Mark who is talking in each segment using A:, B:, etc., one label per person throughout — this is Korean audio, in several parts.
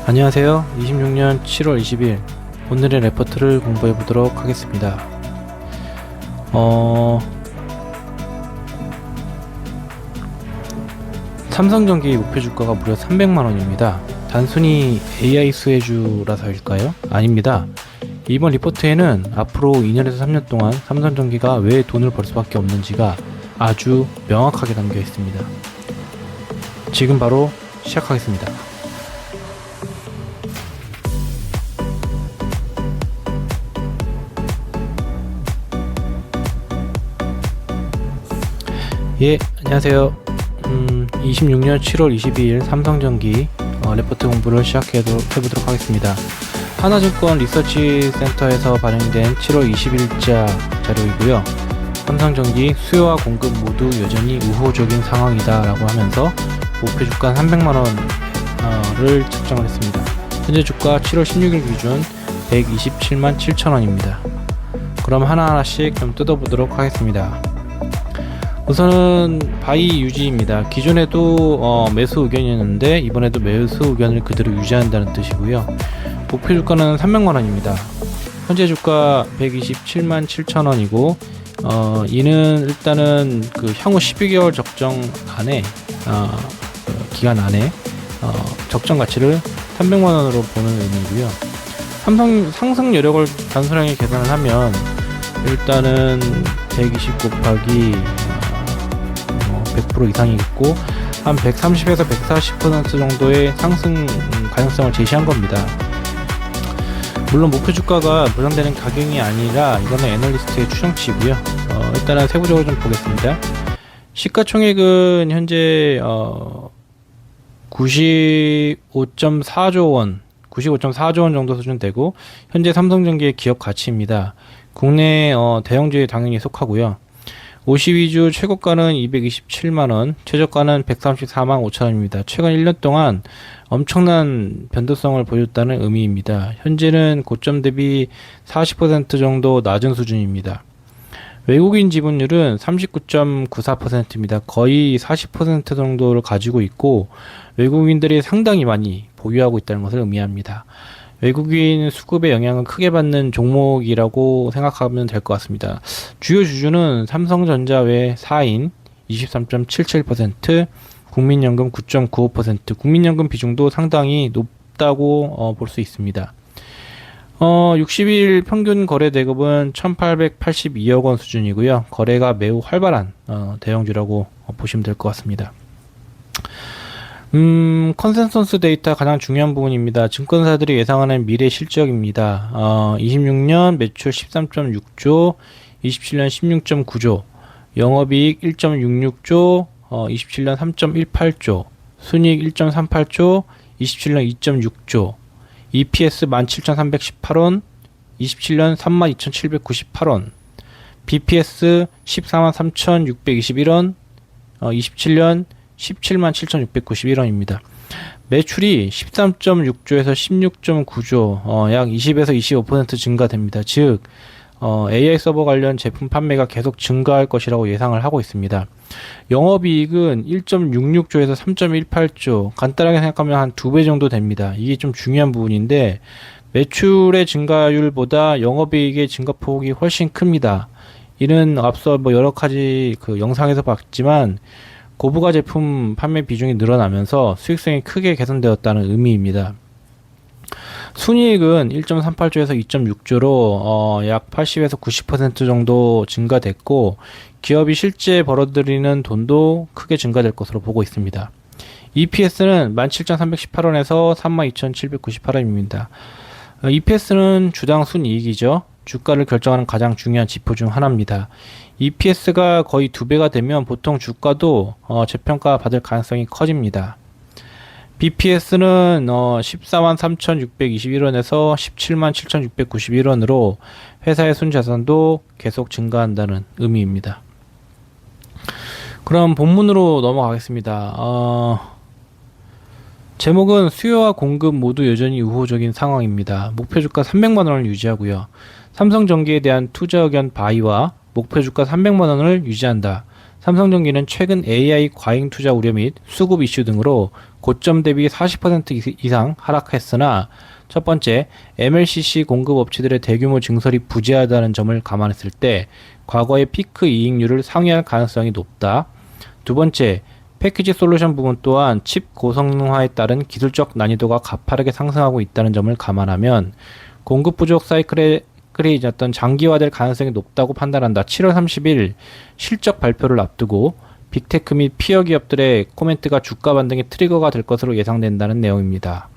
A: 안녕하세요. 26년 7월 20일 오늘의 레포트를 공부해 보도록 하겠습니다. 삼성전기 목표 주가가 무려 300만원입니다. 단순히 AI 수혜주라서일까요? 아닙니다. 이번 리포트에는 앞으로 2년에서 3년 동안 삼성전기가 왜 돈을 벌 수밖에 없는지가 아주 명확하게 담겨 있습니다. 지금 바로 시작하겠습니다. 예, 안녕하세요. 26년 7월 22일 삼성전기 레포트 공부를 해보도록 하겠습니다. 하나증권 리서치 센터에서 발행된 7월 20일자 자료이고요. 삼성전기 수요와 공급 모두 여전히 우호적인 상황이다 라고 하면서 목표 주가 300만원을 측정을 했습니다. 현재 주가 7월 16일 기준 127만 7천원입니다. 그럼 하나하나씩 좀 뜯어보도록 하겠습니다. 우선은 바이 유지입니다. 기존에도 매수 의견이었는데 이번에도 매수 의견을 그대로 유지한다는 뜻이고요. 목표 주가는 300만원입니다. 현재 주가 127만 7천원이고 이는 일단은 그 향후 12개월 적정 안에 기간 안에 적정 가치를 300만원으로 보는 의미고요. 상승 여력을 단순하게 계산을 하면 일단은 120 곱하기 100% 이상이겠고 한 130에서 140% 정도의 상승 가능성을 제시한 겁니다. 물론 목표 주가가 보장되는 가격이 아니라 이거는 애널리스트의 추정치고요. 일단은 세부적으로 좀 보겠습니다. 시가총액은 현재 95.4조 원 정도 수준 되고 현재 삼성전기의 기업 가치입니다. 국내 대형주에 당연히 속하고요. 52주 최고가는 227만원, 최저가는 134만 5천원입니다. 최근 1년 동안 엄청난 변동성을 보였다는 의미입니다. 현재는 고점 대비 40% 정도 낮은 수준입니다. 외국인 지분율은 39.94%입니다. 거의 40% 정도를 가지고 있고 외국인들이 상당히 많이 보유하고 있다는 것을 의미합니다. 외국인 수급의 영향을 크게 받는 종목이라고 생각하면 될 것 같습니다. 주요 주주는 삼성전자 외 4인 23.77%, 국민연금 9.95%, 국민연금 비중도 상당히 높다고 볼 수 있습니다. 60일 평균 거래 대금은 1882억 원 수준이고요. 거래가 매우 활발한 대형주라고 보시면 될 것 같습니다. 컨센서스 데이터 가장 중요한 부분입니다. 증권사들이 예상하는 미래 실적입니다. 26년 매출 13.6조, 27년 16.9조, 영업이익 1.66조, 27년 3.18조, 순이익 1.38조, 27년 2.6조, EPS 17,318원, 27년 32,798원, BPS 143,621원, 27년 17만 7,691원입니다. 매출이 13.6조에서 16.9조, 약 20에서 25% 증가됩니다. 즉, AI 서버 관련 제품 판매가 계속 증가할 것이라고 예상을 하고 있습니다. 영업이익은 1.66조에서 3.18조, 간단하게 생각하면 한 2배 정도 됩니다. 이게 좀 중요한 부분인데, 매출의 증가율보다 영업이익의 증가폭이 훨씬 큽니다. 이는 앞서 여러 가지 영상에서 봤지만, 고부가 제품 판매 비중이 늘어나면서 수익성이 크게 개선되었다는 의미입니다. 순이익은 1.38조에서 2.6조로 약 80에서 90% 정도 증가됐고 기업이 실제 벌어들이는 돈도 크게 증가될 것으로 보고 있습니다. EPS는 17,318원에서 32,798원입니다. EPS는 주당 순이익이죠. 주가를 결정하는 가장 중요한 지표 중 하나입니다. EPS가 거의 2배가 되면 보통 주가도 재평가 받을 가능성이 커집니다. BPS는 14만 3,621원에서 17만 7,691원으로 회사의 순자산도 계속 증가한다는 의미입니다. 그럼 본문으로 넘어가겠습니다. 제목은 수요와 공급 모두 여전히 우호적인 상황입니다. 목표 주가 300만원을 유지하고요. 삼성전기에 대한 투자 의견 바이와 목표 주가 300만원을 유지한다. 삼성전기는 최근 AI 과잉 투자 우려 및 수급 이슈 등으로 고점 대비 40% 이상 하락했으나 첫 번째, MLCC 공급 업체들의 대규모 증설이 부재하다는 점을 감안했을 때 과거의 피크 이익률을 상회할 가능성이 높다. 두 번째, 패키지 솔루션 부분 또한 칩 고성능화에 따른 기술적 난이도가 가파르게 상승하고 있다는 점을 감안하면 공급 부족 사이클에 있었던 장기화될 가능성이 높다고 판단한다. 7월 30일 실적 발표를 앞두고 빅테크 및 피어 기업들의 코멘트가 주가 반등의 트리거가 될 것으로 예상된다는 내용입니다.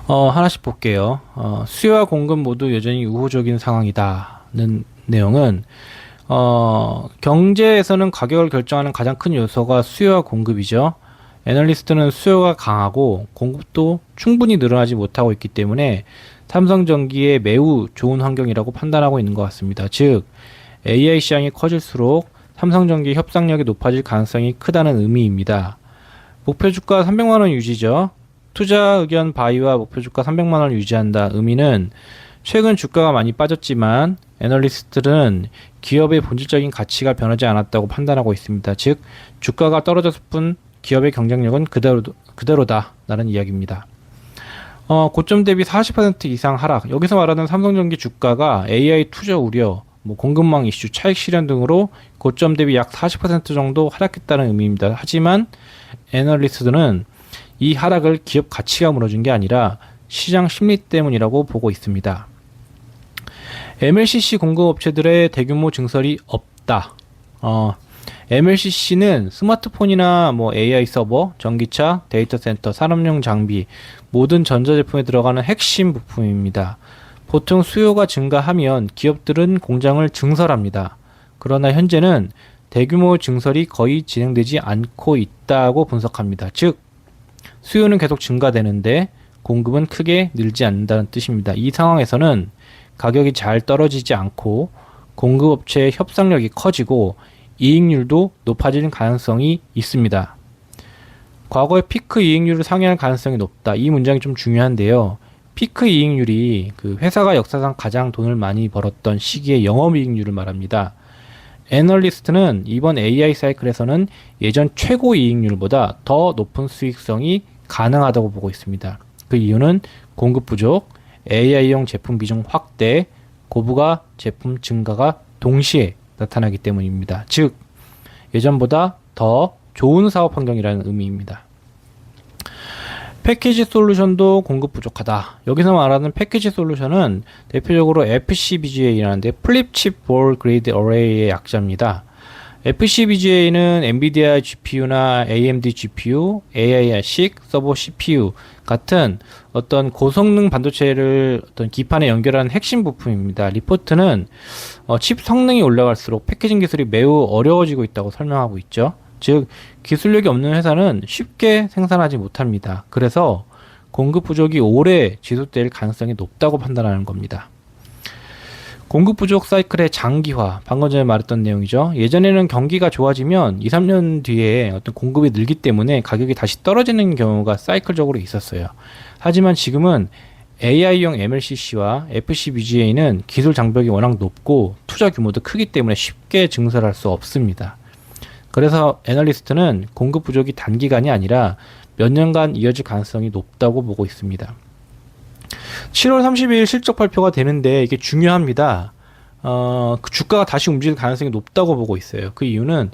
A: 하나씩 볼게요. 수요와 공급 모두 여전히 우호적인 상황이다는 내용은 경제에서는 가격을 결정하는 가장 큰 요소가 수요와 공급이죠. 애널리스트는 수요가 강하고 공급도 충분히 늘어나지 못하고 있기 때문에 삼성전기의 매우 좋은 환경이라고 판단하고 있는 것 같습니다. 즉, AI 시장이 커질수록 삼성전기 협상력이 높아질 가능성이 크다는 의미입니다. 목표 주가 300만원 유지죠. 투자 의견 바이와 목표 주가 300만원을 유지한다. 의미는 최근 주가가 많이 빠졌지만 애널리스트들은 기업의 본질적인 가치가 변하지 않았다고 판단하고 있습니다. 즉, 주가가 떨어졌을 뿐 기업의 경쟁력은 그대로다라는 이야기입니다. 고점 대비 40% 이상 하락. 여기서 말하는 삼성전기 주가가 AI 투자 우려, 공급망 이슈, 차익 실현 등으로 고점 대비 약 40% 정도 하락했다는 의미입니다. 하지만 애널리스트들은 이 하락을 기업 가치가 무너진 게 아니라 시장 심리 때문이라고 보고 있습니다. MLCC 공급업체들의 대규모 증설이 없다. MLCC는 스마트폰이나 AI 서버, 전기차, 데이터 센터, 산업용 장비, 모든 전자제품에 들어가는 핵심 부품입니다. 보통 수요가 증가하면 기업들은 공장을 증설합니다. 그러나 현재는 대규모 증설이 거의 진행되지 않고 있다고 분석합니다. 즉, 수요는 계속 증가되는데 공급은 크게 늘지 않는다는 뜻입니다. 이 상황에서는 가격이 잘 떨어지지 않고 공급업체의 협상력이 커지고 이익률도 높아지는 가능성이 있습니다. 과거의 피크 이익률을 상회할 가능성이 높다. 이 문장이 좀 중요한데요. 피크 이익률이 그 회사가 역사상 가장 돈을 많이 벌었던 시기의 영업이익률을 말합니다. 애널리스트는 이번 AI 사이클에서는 예전 최고 이익률보다 더 높은 수익성이 가능하다고 보고 있습니다. 그 이유는 공급 부족, AI용 제품 비중 확대, 고부가 제품 증가가 동시에 나타나기 때문입니다. 즉, 예전보다 더 좋은 사업 환경이라는 의미입니다. 패키지 솔루션도 공급 부족하다. 여기서 말하는 패키지 솔루션은 대표적으로 FCBGA라는데 플립 칩 볼 그리드 어레이의 약자입니다. FCBGA는 엔비디아 GPU나 AMD GPU, AI-RC, 서버 CPU 같은 어떤 고성능 반도체를 어떤 기판에 연결하는 핵심 부품입니다. 리포트는 칩 성능이 올라갈수록 패키징 기술이 매우 어려워지고 있다고 설명하고 있죠. 즉, 기술력이 없는 회사는 쉽게 생산하지 못합니다. 그래서 공급 부족이 오래 지속될 가능성이 높다고 판단하는 겁니다. 공급 부족 사이클의 장기화, 방금 전에 말했던 내용이죠. 예전에는 경기가 좋아지면 2, 3년 뒤에 어떤 공급이 늘기 때문에 가격이 다시 떨어지는 경우가 사이클적으로 있었어요. 하지만 지금은 AI용 MLCC와 FCBGA는 기술 장벽이 워낙 높고 투자 규모도 크기 때문에 쉽게 증설할 수 없습니다. 그래서 애널리스트는 공급 부족이 단기간이 아니라 몇 년간 이어질 가능성이 높다고 보고 있습니다. 7월 30일 실적 발표가 되는데 이게 중요합니다. 그 주가가 다시 움직일 가능성이 높다고 보고 있어요. 그 이유는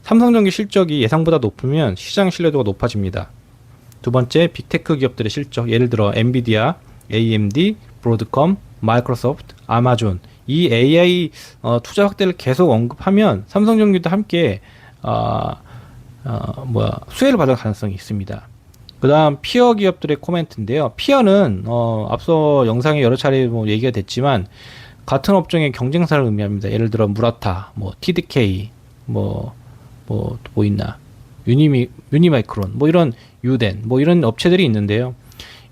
A: 삼성전기 실적이 예상보다 높으면 시장 신뢰도가 높아집니다. 두 번째, 빅테크 기업들의 실적, 예를 들어 엔비디아, AMD, 브로드컴, 마이크로소프트, 아마존, 이 AI 투자 확대를 계속 언급하면 삼성전기도 함께 수혜를 받을 가능성이 있습니다. 그 다음 피어 기업들의 코멘트인데요. 피어는 앞서 영상에 여러 차례 얘기가 됐지만 같은 업종의 경쟁사를 의미합니다. 예를 들어 무라타, TDK, 뭐 있나, 유니마이크론, 이런 유덴, 이런 업체들이 있는데요.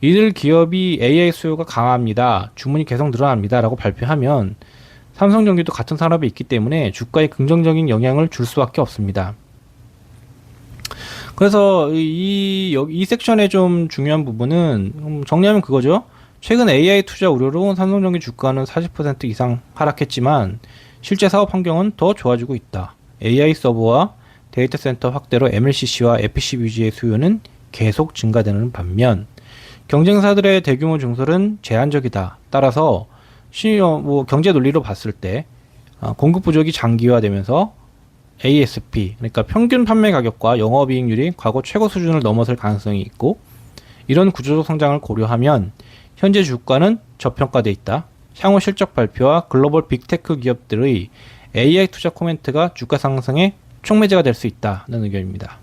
A: 이들 기업이 AI 수요가 강합니다. 주문이 계속 늘어납니다. 라고 발표하면 삼성전기도 같은 산업에 있기 때문에 주가에 긍정적인 영향을 줄 수밖에 없습니다. 그래서 이 섹션의 좀 중요한 부분은 정리하면 그거죠. 최근 AI 투자 우려로 삼성전기 주가는 40% 이상 하락했지만 실제 사업 환경은 더 좋아지고 있다. AI 서버와 데이터 센터 확대로 MLCC와 FCVG의 수요는 계속 증가되는 반면 경쟁사들의 대규모 증설은 제한적이다. 따라서 경제 논리로 봤을 때 공급 부족이 장기화되면서 ASP, 그러니까 평균 판매 가격과 영업이익률이 과거 최고 수준을 넘어설 가능성이 있고, 이런 구조적 성장을 고려하면 현재 주가는 저평가돼 있다. 향후 실적 발표와 글로벌 빅테크 기업들의 AI 투자 코멘트가 주가 상승의 촉매제가 될 수 있다는 의견입니다.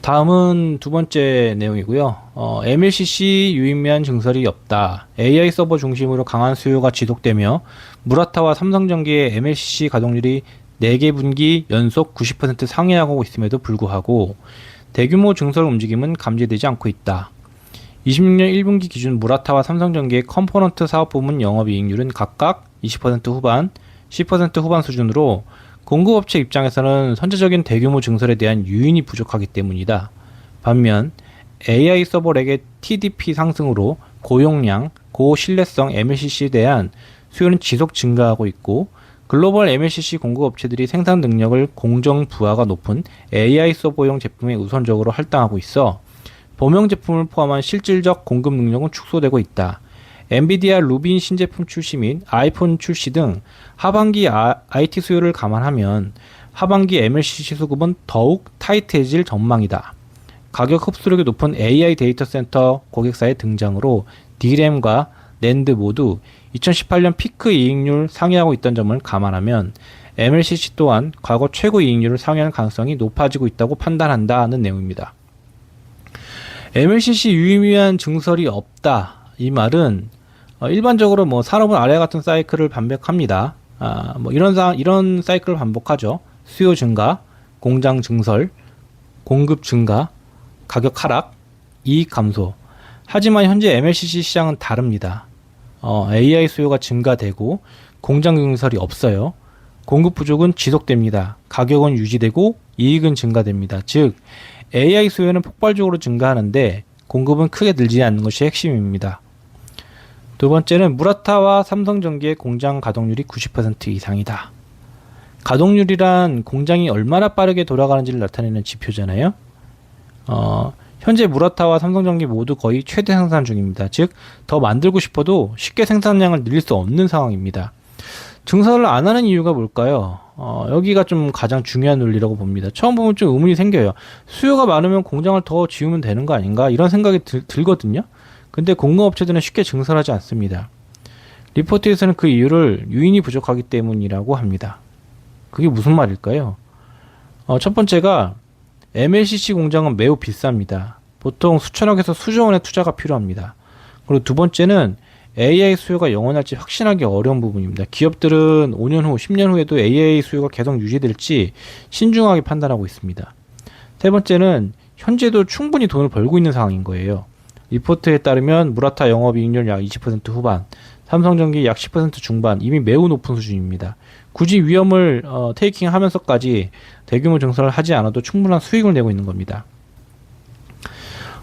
A: 다음은 두 번째 내용이고요. MLCC 유의미한 증설이 없다. AI 서버 중심으로 강한 수요가 지속되며 무라타와 삼성전기의 MLCC 가동률이 4개 분기 연속 90% 상회하고 있음에도 불구하고 대규모 증설 움직임은 감지되지 않고 있다. 26년 1분기 기준 무라타와 삼성전기의 컴포넌트 사업 부문 영업이익률은 각각 20% 후반, 10% 후반 수준으로 공급업체 입장에서는 선제적인 대규모 증설에 대한 유인이 부족하기 때문이다. 반면 AI 서버렉의 TDP 상승으로 고용량, 고신뢰성 MLCC에 대한 수요는 지속 증가하고 있고, 글로벌 MLCC 공급업체들이 생산 능력을 공정 부하가 높은 AI 서버용 제품에 우선적으로 할당하고 있어 범용 제품을 포함한 실질적 공급 능력은 축소되고 있다. 엔비디아 루빈 신제품 출시 및 아이폰 출시 등 하반기 IT 수요를 감안하면 하반기 MLCC 수급은 더욱 타이트해질 전망이다. 가격 흡수력이 높은 AI 데이터 센터 고객사의 등장으로 D램과 낸드 모두 2018년 피크 이익률 상회하고 있던 점을 감안하면 MLCC 또한 과거 최고 이익률을 상회하는 가능성이 높아지고 있다고 판단한다는 내용입니다. MLCC 유의미한 증설이 없다. 이 말은 일반적으로 산업은 아래 같은 사이클을 반복합니다. 이런 사이클을 반복하죠. 수요 증가, 공장 증설, 공급 증가, 가격 하락, 이익 감소. 하지만 현재 MLCC 시장은 다릅니다. AI 수요가 증가되고 공장 증설이 없어요. 공급 부족은 지속됩니다. 가격은 유지되고 이익은 증가됩니다. 즉 AI 수요는 폭발적으로 증가하는데 공급은 크게 늘지 않는 것이 핵심입니다. 두 번째는 무라타와 삼성전기의 공장 가동률이 90% 이상이다. 가동률이란 공장이 얼마나 빠르게 돌아가는지를 나타내는 지표잖아요. 현재 무라타와 삼성전기 모두 거의 최대 생산 중입니다. 즉, 더 만들고 싶어도 쉽게 생산량을 늘릴 수 없는 상황입니다. 증설을 안 하는 이유가 뭘까요? 여기가 좀 가장 중요한 논리라고 봅니다. 처음 보면 좀 의문이 생겨요. 수요가 많으면 공장을 더 지으면 되는 거 아닌가? 이런 생각이 들거든요. 근데 공급업체들은 쉽게 증설하지 않습니다. 리포트에서는 그 이유를 유인이 부족하기 때문이라고 합니다. 그게 무슨 말일까요? 첫 번째가 MLCC 공장은 매우 비쌉니다. 보통 수천억에서 수조 원의 투자가 필요합니다. 그리고 두 번째는 AI 수요가 영원할지 확신하기 어려운 부분입니다. 기업들은 5년 후, 10년 후에도 AI 수요가 계속 유지될지 신중하게 판단하고 있습니다. 세 번째는 현재도 충분히 돈을 벌고 있는 상황인 거예요. 리포트에 따르면 무라타 영업이익률 약 20% 후반, 삼성전기 약 10% 중반, 이미 매우 높은 수준입니다. 굳이 위험을 테이킹하면서까지 대규모 증설을 하지 않아도 충분한 수익을 내고 있는 겁니다.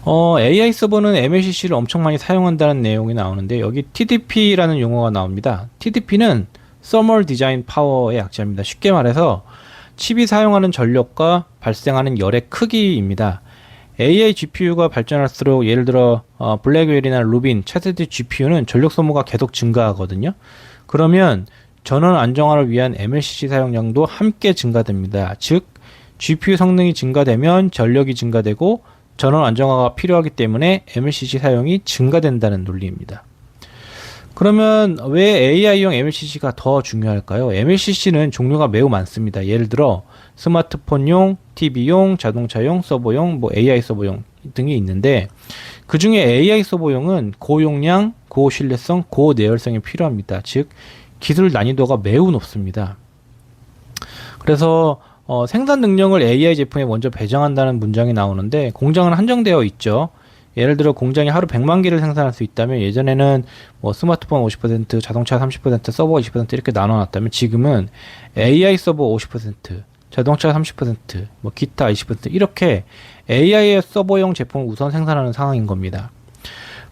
A: AI 서버는 MLCC를 엄청 많이 사용한다는 내용이 나오는데 여기 TDP라는 용어가 나옵니다. TDP는 Thermal Design Power의 약자입니다. 쉽게 말해서 칩이 사용하는 전력과 발생하는 열의 크기입니다. AI GPU가 발전할수록 예를 들어 블랙웰이나 루빈, 차세대 GPU는 전력 소모가 계속 증가하거든요. 그러면 전원 안정화를 위한 MLCC 사용량도 함께 증가됩니다. 즉 GPU 성능이 증가되면 전력이 증가되고 전원 안정화가 필요하기 때문에 MLCC 사용이 증가된다는 논리입니다. 그러면 왜 AI용 MLCC가 더 중요할까요? MLCC는 종류가 매우 많습니다. 예를 들어 스마트폰용, TV용, 자동차용, 서버용, AI 서버용 등이 있는데 그 중에 AI 서버용은 고용량, 고신뢰성, 고내열성이 필요합니다. 즉 기술 난이도가 매우 높습니다. 그래서 생산 능력을 AI 제품에 먼저 배정한다는 문장이 나오는데 공장은 한정되어 있죠. 예를 들어 공장이 하루 100만 개를 생산할 수 있다면 예전에는 스마트폰 50%, 자동차 30%, 서버 20% 이렇게 나눠놨다면 지금은 AI 서버 50%, 자동차 30%, 기타 20% 이렇게 AI 서버용 제품을 우선 생산하는 상황인 겁니다.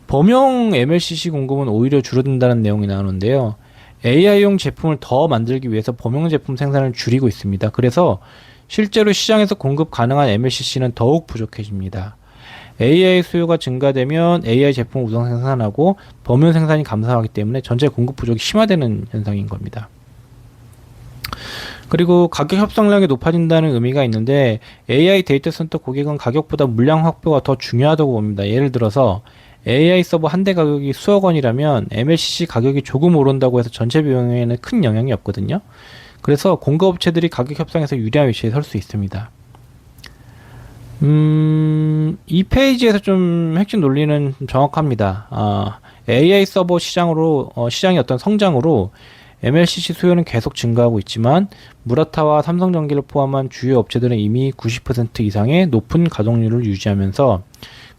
A: 범용 MLCC 공급은 오히려 줄어든다는 내용이 나오는데요. AI용 제품을 더 만들기 위해서 범용 제품 생산을 줄이고 있습니다. 그래서 실제로 시장에서 공급 가능한 MLCC는 더욱 부족해집니다. AI 수요가 증가되면 AI 제품을 우선 생산하고 범용 생산이 감소하기 때문에 전체 공급 부족이 심화되는 현상인 겁니다. 그리고 가격 협상력이 높아진다는 의미가 있는데 AI 데이터 센터 고객은 가격보다 물량 확보가 더 중요하다고 봅니다. 예를 들어서 AI 서버 한 대 가격이 수억 원이라면 MLCC 가격이 조금 오른다고 해서 전체 비용에는 큰 영향이 없거든요. 그래서 공급업체들이 가격 협상에서 유리한 위치에 설 수 있습니다. 이 페이지에서 좀 핵심 논리는 정확합니다. AI 서버 시장의 어떤 성장으로 MLCC 수요는 계속 증가하고 있지만 무라타와 삼성전기를 포함한 주요 업체들은 이미 90% 이상의 높은 가동률을 유지하면서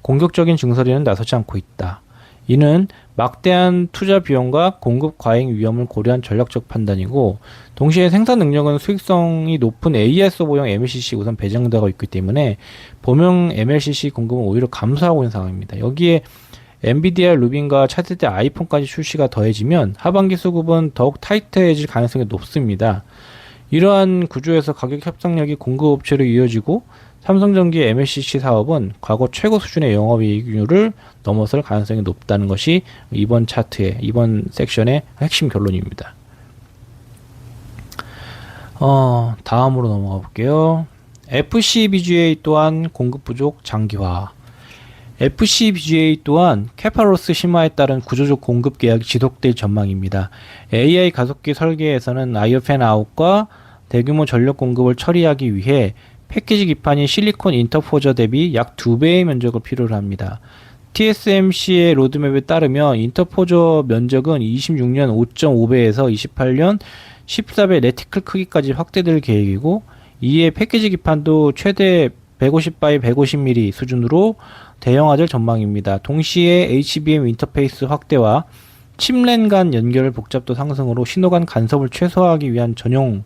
A: 공격적인 증설에는 나서지 않고 있다. 이는 막대한 투자 비용과 공급 과잉 위험을 고려한 전략적 판단이고 동시에 생산 능력은 수익성이 높은 AI 서버용 MLCC 우선 배정되고 있기 때문에 범용 MLCC 공급은 오히려 감소하고 있는 상황입니다. 여기에 엔비디아 루빈과 차세대 아이폰까지 출시가 더해지면 하반기 수급은 더욱 타이트해질 가능성이 높습니다. 이러한 구조에서 가격 협상력이 공급업체로 이어지고 삼성전기의 MLCC 사업은 과거 최고 수준의 영업이익률을 넘어설 가능성이 높다는 것이 이번 섹션의 핵심 결론입니다. 다음으로 넘어가 볼게요. FCBGA 또한 공급 부족 장기화. FCBGA 또한 캐파로스 심화에 따른 구조적 공급 계약이 지속될 전망입니다. AI 가속기 설계에서는 IOFAN 아웃과 대규모 전력 공급을 처리하기 위해 패키지 기판이 실리콘 인터포저 대비 약 2배의 면적을 필요로 합니다. TSMC의 로드맵에 따르면 인터포저 면적은 26년 5.5배에서 28년 14배 레티클 크기까지 확대될 계획이고 이에 패키지 기판도 최대 150 x 150mm 수준으로 대형화될 전망입니다. 동시에 HBM 인터페이스 확대와 칩랜 간 연결 복잡도 상승으로 신호 간 간섭을 최소화하기 위한 전용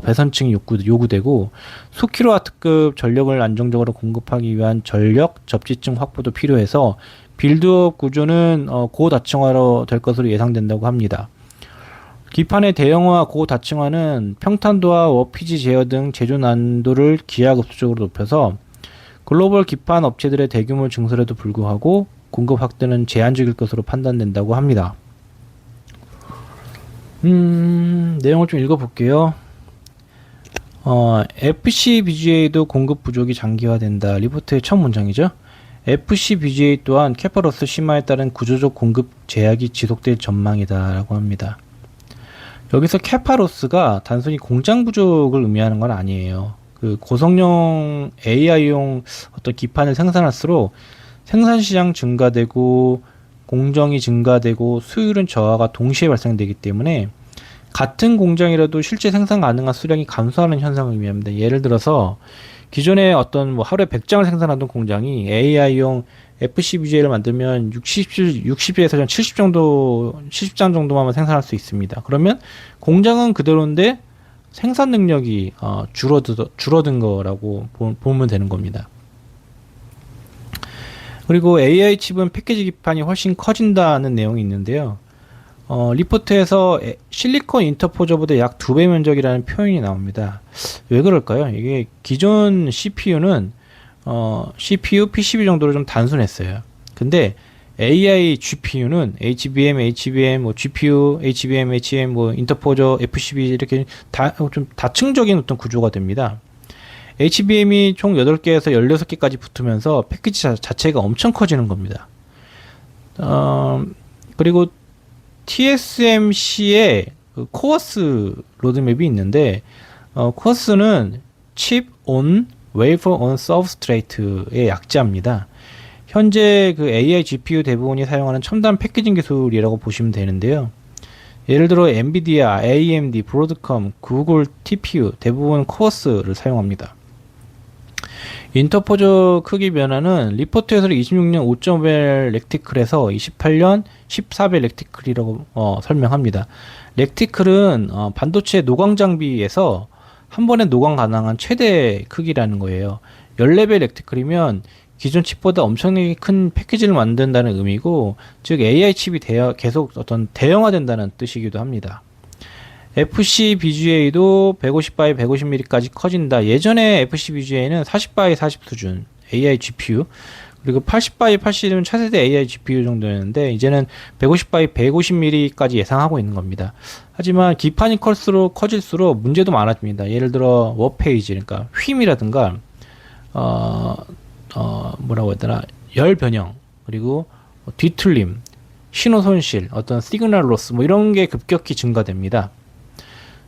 A: 배선층이 요구되고 수킬로와트급 전력을 안정적으로 공급하기 위한 전력 접지층 확보도 필요해서 빌드업 구조는 고다층화로 될 것으로 예상된다고 합니다. 기판의 대형화, 고다층화는 평탄도와 워피지 제어 등 제조 난도를 기하급수적으로 높여서 글로벌 기판 업체들의 대규모 증설에도 불구하고 공급 확대는 제한적일 것으로 판단된다고 합니다. 내용을 좀 읽어볼게요. FCBGA도 공급 부족이 장기화된다. 리포트의 첫 문장이죠. FCBGA 또한 캐파로스 심화에 따른 구조적 공급 제약이 지속될 전망이다 라고 합니다. 여기서 캐파로스가 단순히 공장 부족을 의미하는 건 아니에요. 그 고성능 AI용 어떤 기판을 생산할수록 생산 시장 증가되고 공정이 증가되고 수율은 저하가 동시에 발생되기 때문에 같은 공장이라도 실제 생산 가능한 수량이 감소하는 현상을 의미합니다. 예를 들어서 기존에 어떤 하루에 100장을 생산하던 공장이 AI용 FCBGA를 만들면 60에서 70장 정도만 생산할 수 있습니다. 그러면 공장은 그대로인데 생산 능력이 줄어든 거라고 보면 되는 겁니다. 그리고 AI 칩은 패키지 기판이 훨씬 커진다는 내용이 있는데요. 리포트에서 실리콘 인터포저보다 약 2배 면적이라는 표현이 나옵니다. 왜 그럴까요? 이게 기존 CPU는 CPU, PCB 정도로 좀 단순했어요. 근데 AI GPU는 HBM, GPU, HBM, 인터포저, FCB 이렇게 좀 다층적인 어떤 구조가 됩니다. HBM이 총 8개에서 16개까지 붙으면서 패키지 자체가 엄청 커지는 겁니다. 그리고 TSMC의 그 코어스 로드맵이 있는데, 코어스는 Chip on Wafer on Substrate의 약자입니다. 현재 그 AI GPU 대부분이 사용하는 첨단 패키징 기술이라고 보시면 되는데요. 예를 들어 엔비디아, AMD, 브로드컴, 구글 TPU 대부분 코어스를 사용합니다. 인터포저 크기 변화는 리포트에서 26년 5.5배 렉티클에서 28년 14배 렉티클이라고 설명합니다. 렉티클은 반도체 노광 장비에서 한 번에 노광 가능한 최대 크기라는 거예요. 14배 렉티클이면 기존 칩보다 엄청나게 큰 패키지를 만든다는 의미고, 즉 AI 칩이 계속 어떤 대형화된다는 뜻이기도 합니다. FC BGA도 150x150mm까지 커진다. 예전에 FC BGA는 40x40 수준 AI GPU, 그리고 80x80은 차세대 AI GPU 정도였는데 이제는 150x150mm까지 예상하고 있는 겁니다. 하지만 기판이 커질수록 문제도 많아집니다. 예를 들어 워페이지, 그러니까 휨이라든가 뭐라고 해야 되나, 열 변형, 그리고 뒤틀림, 신호 손실, 어떤 시그널 로스, 뭐 이런 게 급격히 증가됩니다.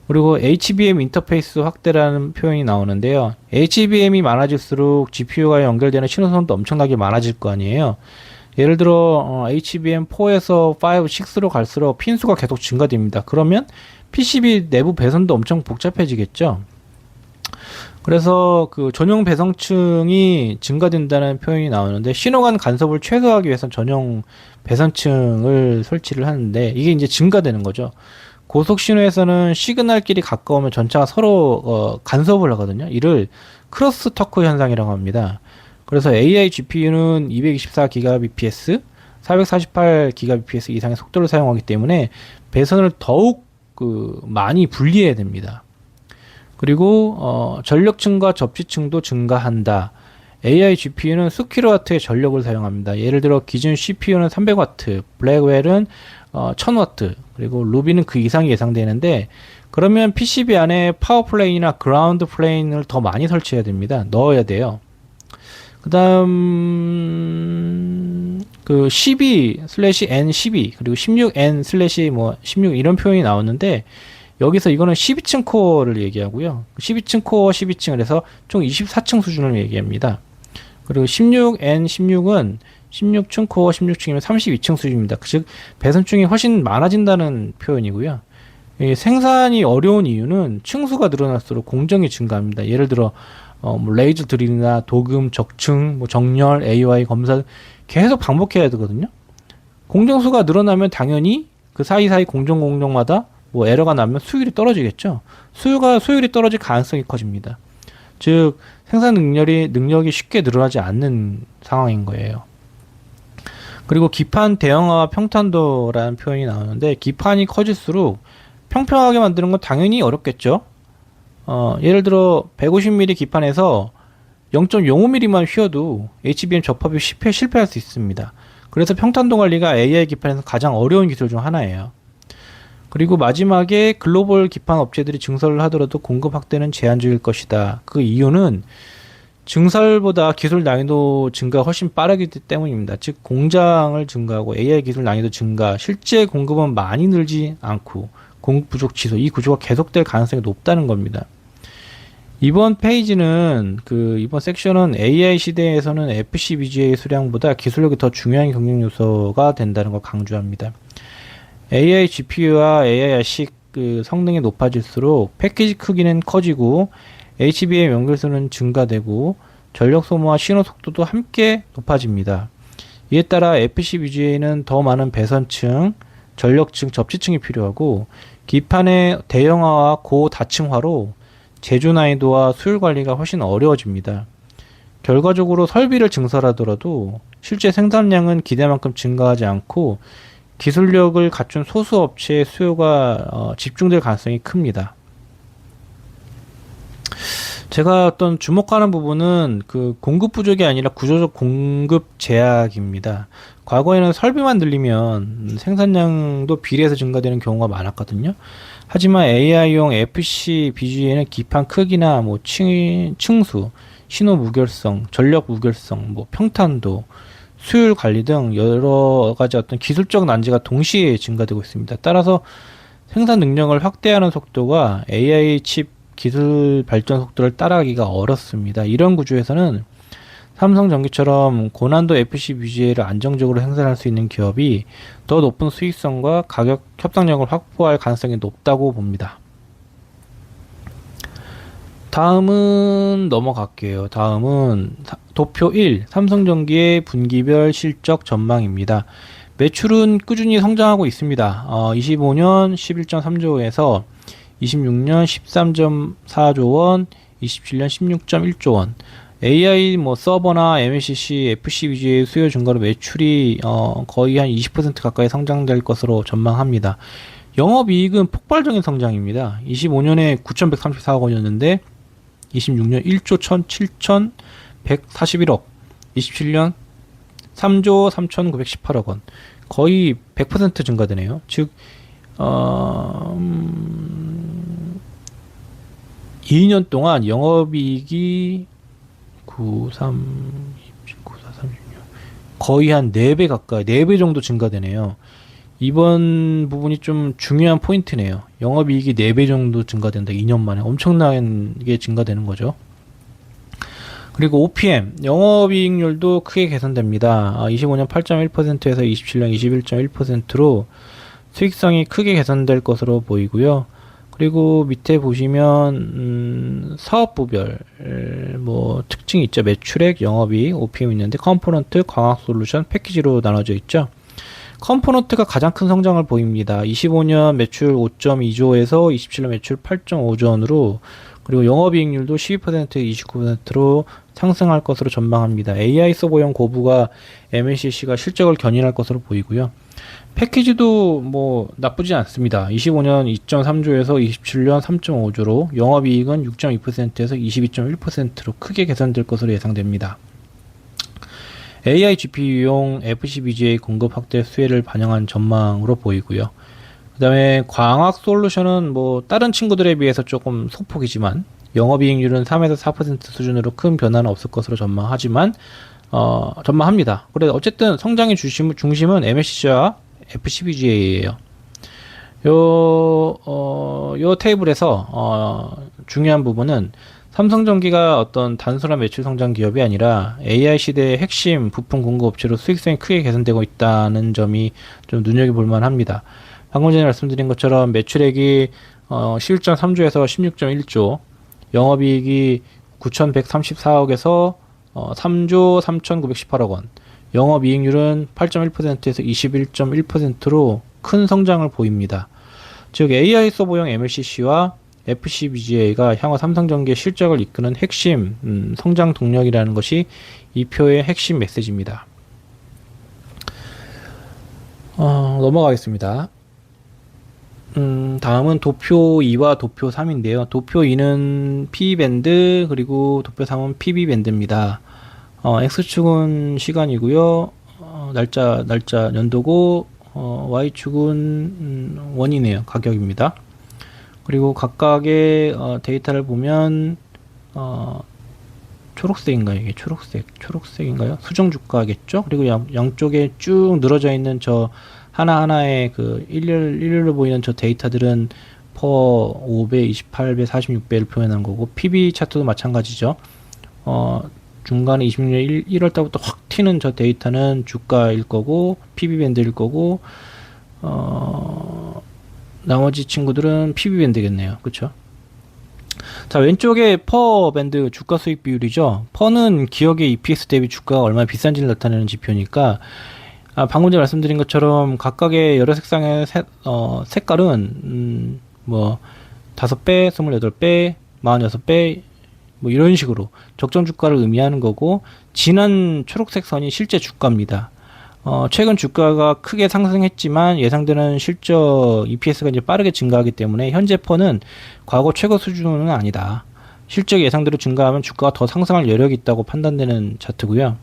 A: 그리고 HBM 인터페이스 확대라는 표현이 나오는데요. HBM이 많아질수록 GPU가 연결되는 신호선도 엄청나게 많아질 거 아니에요. 예를 들어 HBM4에서 5, 6로 갈수록 핀 수가 계속 증가됩니다. 그러면 PCB 내부 배선도 엄청 복잡해지겠죠. 그래서 그 전용 배선층이 증가된다는 표현이 나오는데, 신호간 간섭을 최소화하기 위해서 전용 배선층을 설치를 하는데 이게 이제 증가되는 거죠. 고속 신호에서는 시그널끼리 가까우면 전차가 서로 간섭을 하거든요. 이를 크로스 터크 현상이라고 합니다. 그래서 AI GPU는 224GBps, 448GBps 이상의 속도를 사용하기 때문에 배선을 더욱 많이 분리해야 됩니다. 그리고 전력층과 접지층도 증가한다. AI GPU는 수킬로와트의 전력을 사용합니다. 예를 들어 기준 CPU는 300W, 블랙웰은 1000W, 그리고 루비는 그 이상이 예상되는데, 그러면 PCB 안에 파워 플레인이나 그라운드 플레인을 더 많이 설치해야 됩니다. 넣어야 돼요. 그 다음 그 12/N12 그리고 16N/16 이런 표현이 나오는데, 여기서 이거는 12층 코어를 얘기하고요. 12층 코어 12층을 해서 총 24층 수준을 얘기합니다. 그리고 16N16은 16층 코어 16층이면 32층 수준입니다. 즉 배선층이 훨씬 많아진다는 표현이고요. 생산이 어려운 이유는 층수가 늘어날수록 공정이 증가합니다. 예를 들어 뭐 레이저 드릴이나 도금, 적층, 뭐 정렬, AY 검사 계속 반복해야 되거든요. 공정수가 늘어나면 당연히 그 사이사이 공정마다 뭐 에러가 나면 수율이 떨어지겠죠. 수율이 떨어질 가능성이 커집니다. 즉 생산 능력이 쉽게 늘어나지 않는 상황인 거예요. 그리고 기판 대형화와 평탄도라는 표현이 나오는데, 기판이 커질수록 평평하게 만드는 건 당연히 어렵겠죠. 예를 들어 150mm 기판에서 0.05mm만 휘어도 HBM 접합이 실패할 수 있습니다. 그래서 평탄도 관리가 AI 기판에서 가장 어려운 기술 중 하나예요. 그리고 마지막에 글로벌 기판 업체들이 증설을 하더라도 공급 확대는 제한적일 것이다. 그 이유는 증설보다 기술 난이도 증가가 훨씬 빠르기 때문입니다. 즉 공장을 증가하고 AI 기술 난이도 증가, 실제 공급은 많이 늘지 않고 공급 부족 지수, 이 구조가 계속될 가능성이 높다는 겁니다. 이번 페이지는 이번 섹션은 AI 시대에서는 FCBGA 수량보다 기술력이 더 중요한 경쟁 요소가 된다는 걸 강조합니다. AI GPU와 AI RC 성능이 높아질수록 패키지 크기는 커지고 HBM 연결수는 증가되고 전력 소모와 신호 속도도 함께 높아집니다. 이에 따라 FCBGA는 더 많은 배선층, 전력층, 접지층이 필요하고, 기판의 대형화와 고다층화로 제조 난이도와 수율 관리가 훨씬 어려워집니다. 결과적으로 설비를 증설하더라도 실제 생산량은 기대만큼 증가하지 않고 기술력을 갖춘 소수 업체의 수요가 집중될 가능성이 큽니다. 제가 어떤 주목하는 부분은 공급 부족이 아니라 구조적 공급 제약입니다. 과거에는 설비만 늘리면 생산량도 비례해서 증가되는 경우가 많았거든요. 하지만 AI용 FC BGA는 기판 크기나 뭐 층수, 신호 무결성, 전력 무결성, 뭐 평탄도, 수율 관리 등 여러 가지 어떤 기술적 난제가 동시에 증가되고 있습니다. 따라서 생산 능력을 확대하는 속도가 AI 칩 기술 발전 속도를 따라가기가 어렵습니다. 이런 구조에서는 삼성전기처럼 고난도 FCBGA를 안정적으로 생산할 수 있는 기업이 더 높은 수익성과 가격 협상력을 확보할 가능성이 높다고 봅니다. 다음은 넘어갈게요. 다음은 도표 1, 삼성전기의 분기별 실적 전망입니다. 매출은 꾸준히 성장하고 있습니다. 25년 11.3조에서 26년 13.4조 원, 27년 16.1조 원. AI 서버나 MLCC, FCBGA 수요 증가로 매출이 거의 한 20% 가까이 성장될 것으로 전망합니다. 영업이익은 폭발적인 성장입니다. 25년에 9,134억 원이었는데 26년 1조 7,141억, 27년 3조 3,918억 원, 거의 100% 증가되네요. 즉 2년 동안 영업이익이 93, 94, 36, 거의 한 4배 가까이, 4배 정도 증가되네요. 이번 부분이 좀 중요한 포인트네요. 영업이익이 4배 정도 증가된다. 2년 만에 엄청나게 증가되는 거죠. 그리고 OPM, 영업이익률도 크게 개선됩니다. 25년 8.1%에서 27년 21.1%로 수익성이 크게 개선될 것으로 보이고요. 그리고 밑에 보시면 사업부별 뭐 특징이 있죠. 매출액, 영업이익, OPM 있는데 컴포넌트, 광학솔루션, 패키지로 나눠져 있죠. 컴포넌트가 가장 큰 성장을 보입니다. 25년 매출 5.2조에서 27년 매출 8.5조 원으로, 그리고 영업이익률도 12%, 29%로 상승할 것으로 전망합니다. AI 서버용 고부가 MLCC가 실적을 견인할 것으로 보이고요. 패키지도 뭐 나쁘지 않습니다. 25년 2.3조에서 27년 3.5조로, 영업이익은 6.2%에서 22.1%로 크게 개선될 것으로 예상됩니다. AI GPU용 FCBGA 공급 확대 수혜를 반영한 전망으로 보이고요. 그 다음에 광학 솔루션은 뭐 다른 친구들에 비해서 조금 소폭이지만 영업이익률은 3에서 4% 수준으로 큰 변화는 없을 것으로 전망합니다. 그래서 어쨌든 성장의 중심은 MLCC와 FCBGA예요. 요 테이블에서 중요한 부분은 삼성전기가 어떤 단순한 매출 성장 기업이 아니라 AI 시대의 핵심 부품 공급 업체로 수익성이 크게 개선되고 있다는 점이 좀 눈여겨볼 만합니다. 방금 전에 말씀드린 것처럼 매출액이 11.3조에서 16.1조, 영업이익이 9,134억에서 3조 3,918억 원, 영업이익률은 8.1%에서 21.1%로 큰 성장을 보입니다. 즉 AI 서버용 MLCC와 FCBGA가 향후 삼성전기의 실적을 이끄는 핵심 성장 동력이라는 것이 이 표의 핵심 메시지입니다. 넘어가겠습니다. 다음은 도표 2와 도표 3인데요. 도표 2는 P밴드, 그리고 도표 3은 PB밴드입니다. X축은 시간이고요. 날짜 연도고, Y축은 원이네요. 가격입니다. 그리고 각각의 데이터를 보면 초록색인가요? 이게 초록색인가요? 수정 주가겠죠? 그리고 양쪽에 쭉 늘어져 있는 저 하나하나의 그 일렬로 보이는 저 데이터들은 퍼 5배, 28배, 46배를 표현한 거고, PB 차트도 마찬가지죠. 중간에 26년 1월 달부터 확 튀는 저 데이터는 주가일 거고, PB 밴드일 거고, 나머지 친구들은 PB 밴드겠네요. 그쵸? 자, 왼쪽에 퍼 밴드 주가 수익 비율이죠. 퍼는 기업의 EPS 대비 주가가 얼마나 비싼지를 나타내는 지표니까, 방금 전에 말씀드린 것처럼 각각의 여러 색상의 색깔은 뭐 5배, 28배, 46배 뭐 이런 식으로 적정 주가를 의미하는 거고, 진한 초록색 선이 실제 주가입니다. 최근 주가가 크게 상승했지만 예상되는 실적 EPS가 이제 빠르게 증가하기 때문에 현재 퍼는 과거 최고 수준은 아니다. 실적이 예상대로 증가하면 주가가 더 상승할 여력이 있다고 판단되는 차트고요.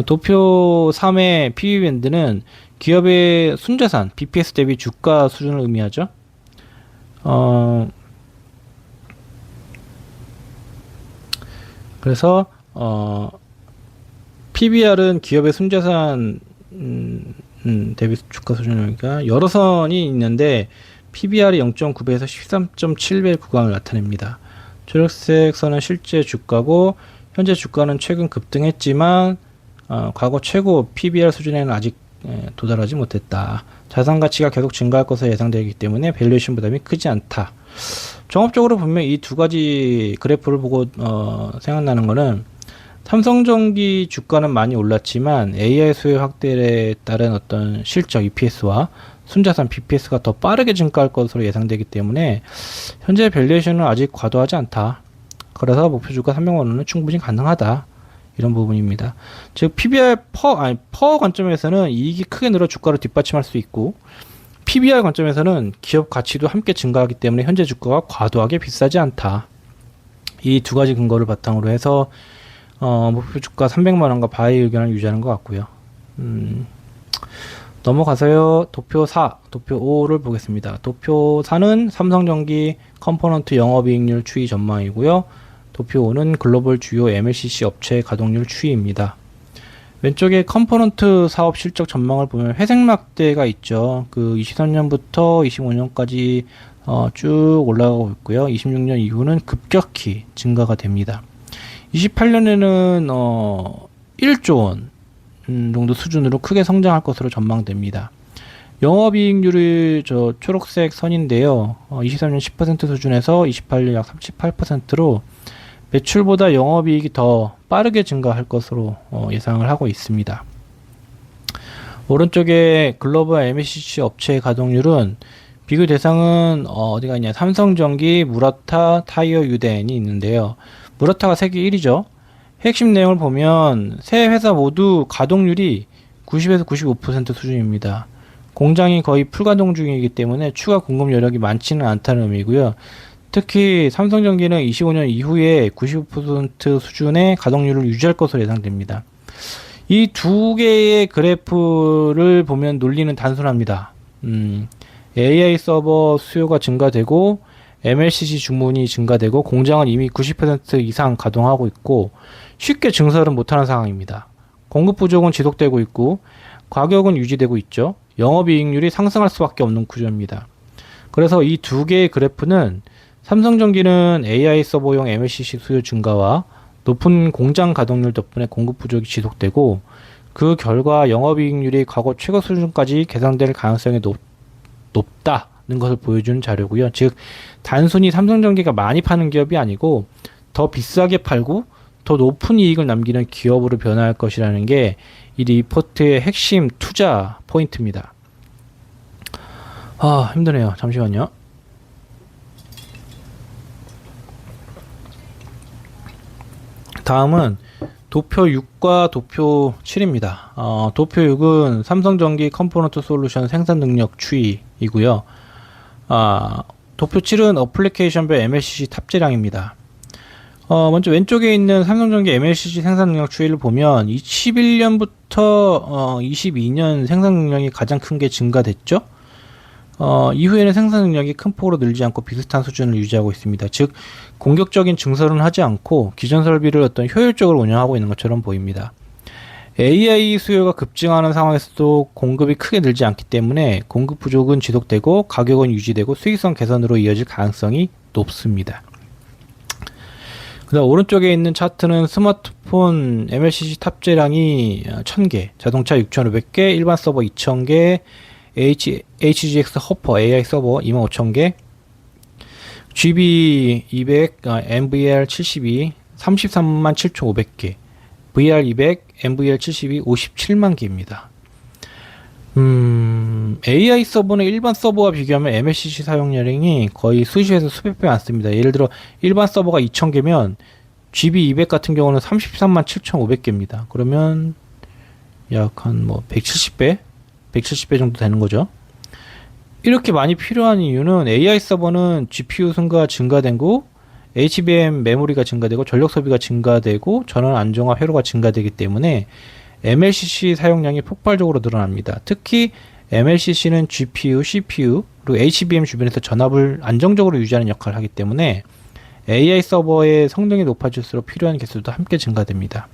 A: 도표 3의 PB밴드는 기업의 순자산, BPS 대비 주가 수준을 의미하죠. 그래서 PBR은 기업의 순자산 대비 주가 수준이니까 여러 선이 있는데 PBR이 0.9배에서 13.7배 구간을 나타냅니다. 초록색 선은 실제 주가고, 현재 주가는 최근 급등했지만 과거 최고 PBR 수준에는 아직 도달하지 못했다. 자산 가치가 계속 증가할 것으로 예상되기 때문에 밸류에이션 부담이 크지 않다. 종합적으로 보면 이 두 가지 그래프를 보고 생각나는 거는, 삼성전기 주가는 많이 올랐지만 AI 수요 확대에 따른 어떤 실적 EPS와 순자산 BPS가 더 빠르게 증가할 것으로 예상되기 때문에 현재 밸류에이션은 아직 과도하지 않다. 그래서 목표 주가 300만 원은 충분히 가능하다. 이런 부분입니다. 즉 PBR 퍼 관점에서는 이익이 크게 늘어 주가를 뒷받침할 수 있고, PBR 관점에서는 기업 가치도 함께 증가하기 때문에 현재 주가가 과도하게 비싸지 않다. 이 두 가지 근거를 바탕으로 해서 목표 주가 300만원과 바이 의견을 유지하는 것 같고요. 넘어가서요. 도표 4, 도표 5를 보겠습니다. 도표 4는 삼성전기 컴포넌트 영업이익률 추이 전망이고요. 도표 5는 글로벌 주요 MLCC 업체 가동률 추이입니다. 왼쪽에 컴포넌트 사업 실적 전망을 보면 회색막대가 있죠. 그 23년부터 25년까지 쭉 올라가고 있고요. 26년 이후는 급격히 증가가 됩니다. 28년에는 1조 원 정도 수준으로 크게 성장할 것으로 전망됩니다. 영업이익률이 저 초록색 선인데요. 23년 10% 수준에서 28년 약 38%로 매출보다 영업이익이 더 빠르게 증가할 것으로 예상을 하고 있습니다. 오른쪽에 글로벌 MLCC 업체의 가동률은 비교 대상은 어디가 있냐, 삼성전기, 무라타, 타이어 유덴이 있는데요. 무라타가 세계 1위죠. 핵심 내용을 보면 세 회사 모두 가동률이 90에서 95% 수준입니다. 공장이 거의 풀가동 중이기 때문에 추가 공급 여력이 많지는 않다는 의미고요. 특히 삼성전기는 25년 이후에 95% 수준의 가동률을 유지할 것으로 예상됩니다. 이 두 개의 그래프를 보면 논리는 단순합니다. AI 서버 수요가 증가되고 MLCC 주문이 증가되고 공장은 이미 90% 이상 가동하고 있고 쉽게 증설은 못하는 상황입니다. 공급 부족은 지속되고 있고 가격은 유지되고 있죠. 영업이익률이 상승할 수밖에 없는 구조입니다. 그래서 이 두 개의 그래프는 삼성전기는 AI 서버용 MLCC 수요 증가와 높은 공장 가동률 덕분에 공급 부족이 지속되고 그 결과 영업이익률이 과거 최고 수준까지 개선될 가능성이 높다는 것을 보여주는 자료고요. 즉 단순히 삼성전기가 많이 파는 기업이 아니고 더 비싸게 팔고 더 높은 이익을 남기는 기업으로 변화할 것이라는 게 이 리포트의 핵심 투자 포인트입니다. 힘드네요. 잠시만요. 다음은 도표 6과 도표 7입니다. 도표 6은 삼성전기 컴포넌트 솔루션 생산 능력 추이이고요. 도표 7은 어플리케이션별 MLCC 탑재량입니다. 먼저 왼쪽에 있는 삼성전기 MLCC 생산 능력 추이를 보면 21년부터 22년 생산 능력이 가장 큰 게 증가됐죠. 이후에는 생산 능력이 큰 폭으로 늘지 않고 비슷한 수준을 유지하고 있습니다. 즉 공격적인 증설은 하지 않고 기존 설비를 어떤 효율적으로 운영하고 있는 것처럼 보입니다. AI 수요가 급증하는 상황에서도 공급이 크게 늘지 않기 때문에 공급 부족은 지속되고 가격은 유지되고 수익성 개선으로 이어질 가능성이 높습니다. 그 다음 오른쪽에 있는 차트는 스마트폰 MLCC 탑재량이 1000개, 자동차 6500개, 일반 서버 2000개, HGX 허퍼 AI 서버 25000개, GB200, MVR72 337,500개, VR200, MVR72 57만 개입니다. AI 서버는 일반 서버와 비교하면 MLCC 사용량이 거의 수십에서 수백 배 많습니다. 예를 들어 일반 서버가 2000개면 GB200 같은 경우는 33만 7,500개입니다. 그러면 약 한 170배? 170배 정도 되는 거죠. 이렇게 많이 필요한 이유는 AI 서버는 GPU 승가가 증가되고 HBM 메모리가 증가되고 전력 소비가 증가되고 전원 안정화 회로가 증가되기 때문에 MLCC 사용량이 폭발적으로 늘어납니다. 특히 MLCC는 GPU, CPU, 그리고 HBM 주변에서 전압을 안정적으로 유지하는 역할을 하기 때문에 AI 서버의 성능이 높아질수록 필요한 개수도 함께 증가됩니다.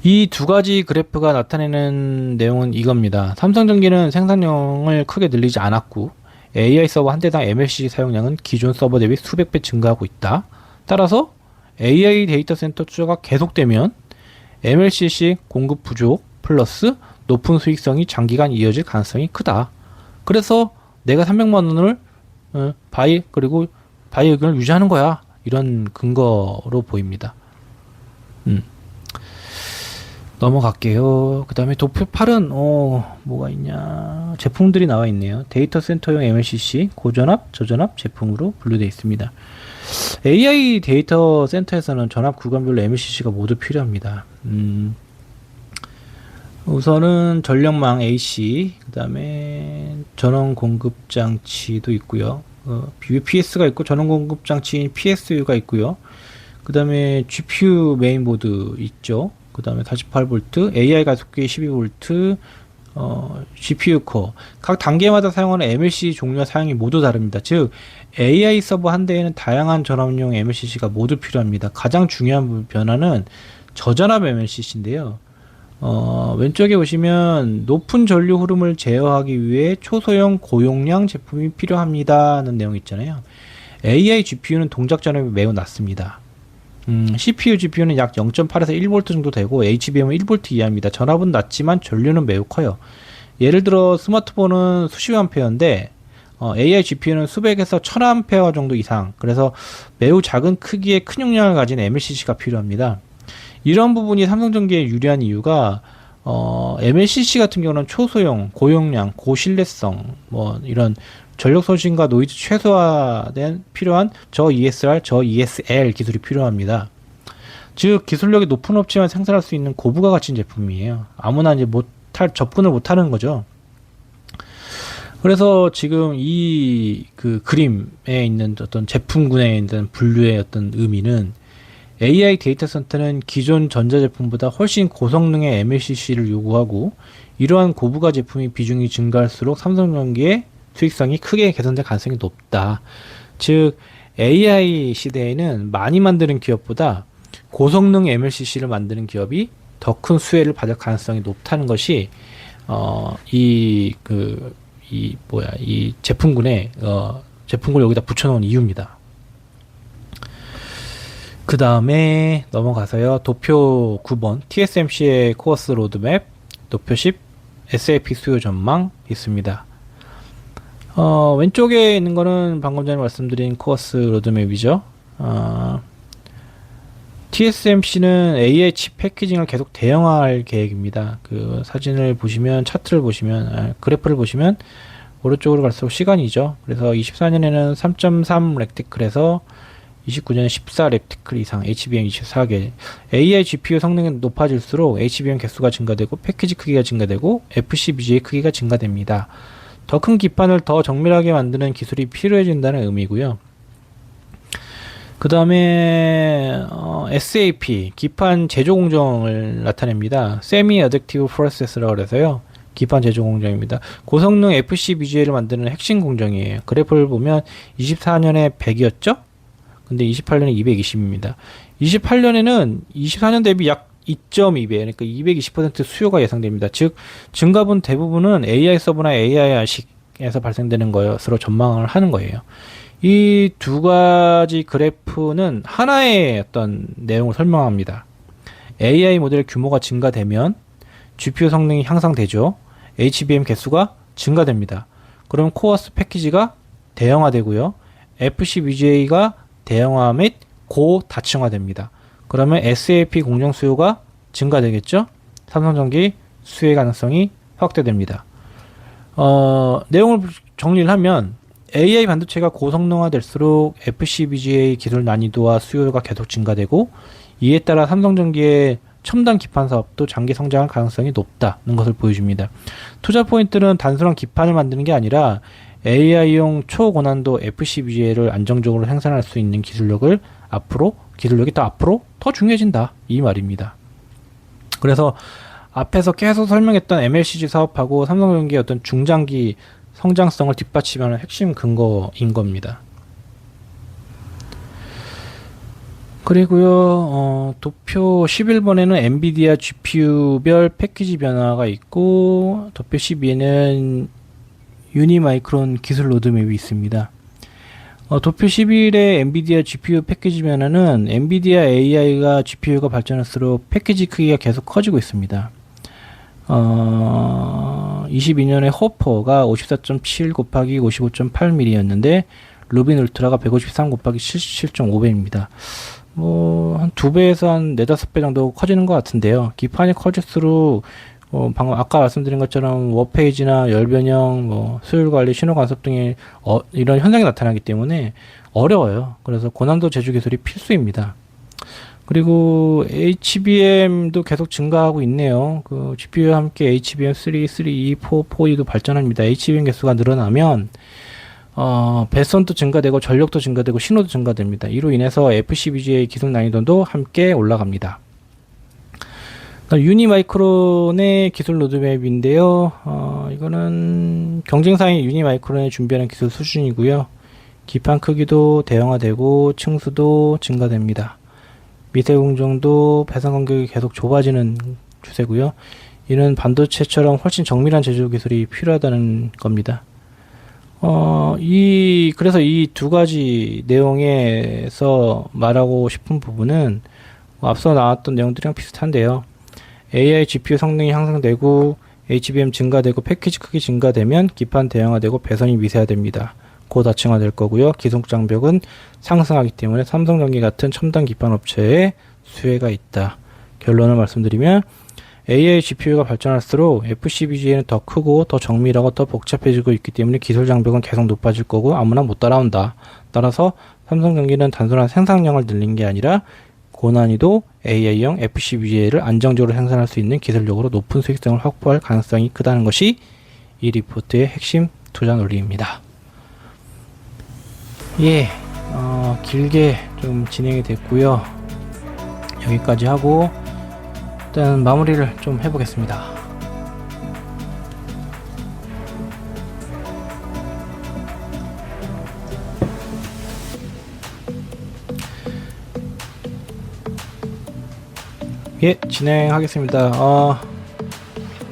A: 이 두 가지 그래프가 나타내는 내용은 이겁니다. 삼성전기는 생산량을 크게 늘리지 않았고 AI 서버 한 대당 MLCC 사용량은 기존 서버 대비 수백 배 증가하고 있다. 따라서 AI 데이터 센터 투자가 계속되면 MLCC 공급 부족 플러스 높은 수익성이 장기간 이어질 가능성이 크다. 그래서 내가 300만 원을 바이 의견을 유지하는 거야. 이런 근거로 보입니다. 넘어갈게요. 그 다음에 도표 8은 뭐가 있냐, 제품들이 나와 있네요. 데이터 센터용 MLCC 고전압, 저전압 제품으로 분류되어 있습니다. AI 데이터 센터에서는 전압 구간별로 MLCC가 모두 필요합니다. 우선은 전력망 AC, 그 다음에 전원 공급 장치도 있고요. UPS가 있고 전원 공급 장치인 PSU가 있고요. 그 다음에 GPU 메인보드 있죠. 그 다음에 48V, AI 가속기 12V, GPU 코어. 각 단계마다 사용하는 MLCC 종류와 사용이 모두 다릅니다. 즉, AI 서버 한 대에는 다양한 전압용 MLCC가 모두 필요합니다. 가장 중요한 변화는 저전압 MLCC인데요. 왼쪽에 보시면 높은 전류 흐름을 제어하기 위해 초소형 고용량 제품이 필요합니다 하는 내용 있잖아요. AI GPU는 동작 전압이 매우 낮습니다. CPU, GPU는 약 0.8에서 1V 정도 되고 HBM은 1V 이하입니다. 전압은 낮지만 전류는 매우 커요. 예를 들어 스마트폰은 수십 암페어인데 AI GPU는 수백에서 1000A 정도 이상, 그래서 매우 작은 크기의 큰 용량을 가진 MLCC가 필요합니다. 이런 부분이 삼성전기에 유리한 이유가 MLCC 같은 경우는 초소형, 고용량, 고신뢰성, 뭐 이런 전력 소진과 노이즈 최소화된 필요한 저 ESR, 저 ESL 기술이 필요합니다. 즉 기술력이 높은 업체만 생산할 수 있는 고부가 가치인 제품이에요. 아무나 이제 접근을 못하는 거죠. 그래서 지금 이 그 그림에 있는 어떤 제품군에 있는 분류의 어떤 의미는 AI 데이터 센터는 기존 전자제품보다 훨씬 고성능의 MLCC를 요구하고 이러한 고부가 제품의 비중이 증가할수록 삼성전기의 수익성이 크게 개선될 가능성이 높다. 즉 AI 시대에는 많이 만드는 기업보다 고성능 MLCC를 만드는 기업이 더 큰 수혜를 받을 가능성이 높다는 것이 이 제품군에 제품군을 여기다 붙여놓은 이유입니다. 그 다음에 넘어가서요. 도표 9번 TSMC의 코어스 로드맵, 도표 10 SAP 수요 전망 있습니다. 왼쪽에 있는 거는 방금 전에 말씀드린 코어스 로드맵이죠. TSMC는 AI 칩 패키징을 계속 대형화할 계획입니다. 그 사진을 보시면, 차트를 보시면, 그래프를 보시면 오른쪽으로 갈수록 시간이죠. 그래서 24년에는 3.3 렉티클에서 29년에 14 렉티클 이상, HBM 24개. AI GPU 성능이 높아질수록 HBM 개수가 증가되고 패키지 크기가 증가되고 FCBGA 크기가 증가됩니다. 더 큰 기판을 더 정밀하게 만드는 기술이 필요해진다는 의미고요. 그 다음에 SAP 기판 제조 공정을 나타냅니다. Semi Additive Process라고 그래서요. 기판 제조 공정입니다. 고성능 FCBGA를 만드는 핵심 공정이에요. 그래프를 보면 24년에 100이었죠? 근데 28년에 220입니다. 28년에는 24년 대비 약 2.2배, 그러니까 220% 수요가 예상됩니다. 즉, 증가분 대부분은 AI 서버나 AI 아식에서 발생되는 것으로 전망을 하는 거예요. 이 두 가지 그래프는 하나의 어떤 내용을 설명합니다. AI 모델 규모가 증가되면 GPU 성능이 향상되죠. HBM 개수가 증가됩니다. 그럼 코어스 패키지가 대형화되고요. FCBGA가 대형화 및 고다층화됩니다. 그러면 SAP 공정 수요가 증가되겠죠? 삼성전기 수혜 가능성이 확대됩니다. 내용을 정리를 하면 AI 반도체가 고성능화될수록 FCBGA 기술 난이도와 수요가 계속 증가되고 이에 따라 삼성전기의 첨단 기판 사업도 장기 성장할 가능성이 높다는 것을 보여줍니다. 투자 포인트는 단순한 기판을 만드는 게 아니라 AI용 초고난도 FCBGA를 안정적으로 생산할 수 있는 기술력이 앞으로 더 중요해진다 이 말입니다. 그래서 앞에서 계속 설명했던 MLCC 사업하고 삼성전기의 어떤 중장기 성장성을 뒷받침하는 핵심 근거인 겁니다. 그리고요, 도표 11번에는 엔비디아 GPU별 패키지 변화가 있고, 도표 12에는 유니마이크론 기술 로드맵이 있습니다. 도표 11의 엔비디아 GPU 패키지 변화는 엔비디아 AI가 GPU가 발전할수록 패키지 크기가 계속 커지고 있습니다. 22년에 호퍼가 54.7 곱하기 55.8mm였는데 루빈 울트라가 153 곱하기 77.5배입니다. 한 2배에서 한 4-5배 정도 커지는 것 같은데요. 기판이 커질수록 방금 아까 말씀드린 것처럼 워페이지나 열변형, 수율관리, 신호간섭 등의 이런 현상이 나타나기 때문에 어려워요. 그래서 고난도 제조 기술이 필수입니다. 그리고 HBM도 계속 증가하고 있네요. 그 GPU와 함께 HBM3, 3E, 4, 4E도 발전합니다. HBM 개수가 늘어나면 배선도 증가되고 전력도 증가되고 신호도 증가됩니다. 이로 인해서 FCBGA 기술 난이도도 함께 올라갑니다. 유니마이크론의 기술 로드맵인데요. 이거는 경쟁사인 유니마이크론이 준비하는 기술 수준이고요. 기판 크기도 대형화되고 층수도 증가됩니다. 미세 공정도 배선 간격이 계속 좁아지는 추세고요. 이는 반도체처럼 훨씬 정밀한 제조 기술이 필요하다는 겁니다. 그래서 이 두 가지 내용에서 말하고 싶은 부분은 앞서 나왔던 내용들이랑 비슷한데요. AI GPU 성능이 향상되고 HBM 증가되고 패키지 크기 증가되면 기판 대형화되고 배선이 미세화됩니다. 고다층화될 거고요. 기속 장벽은 상승하기 때문에 삼성전기 같은 첨단 기판 업체에 수혜가 있다. 결론을 말씀드리면 AI GPU가 발전할수록 FCBGA는 더 크고 더 정밀하고 더 복잡해지고 있기 때문에 기술 장벽은 계속 높아질 거고 아무나 못 따라온다. 따라서 삼성전기는 단순한 생산량을 늘린 게 아니라 고난이도 AI형 FCBGA를 안정적으로 생산할 수 있는 기술력으로 높은 수익성을 확보할 가능성이 크다는 것이 이 리포트의 핵심 투자 논리입니다. 예, 길게 좀 진행이 됐고요. 여기까지 하고 일단 마무리를 좀 해보겠습니다. 예, 진행하겠습니다.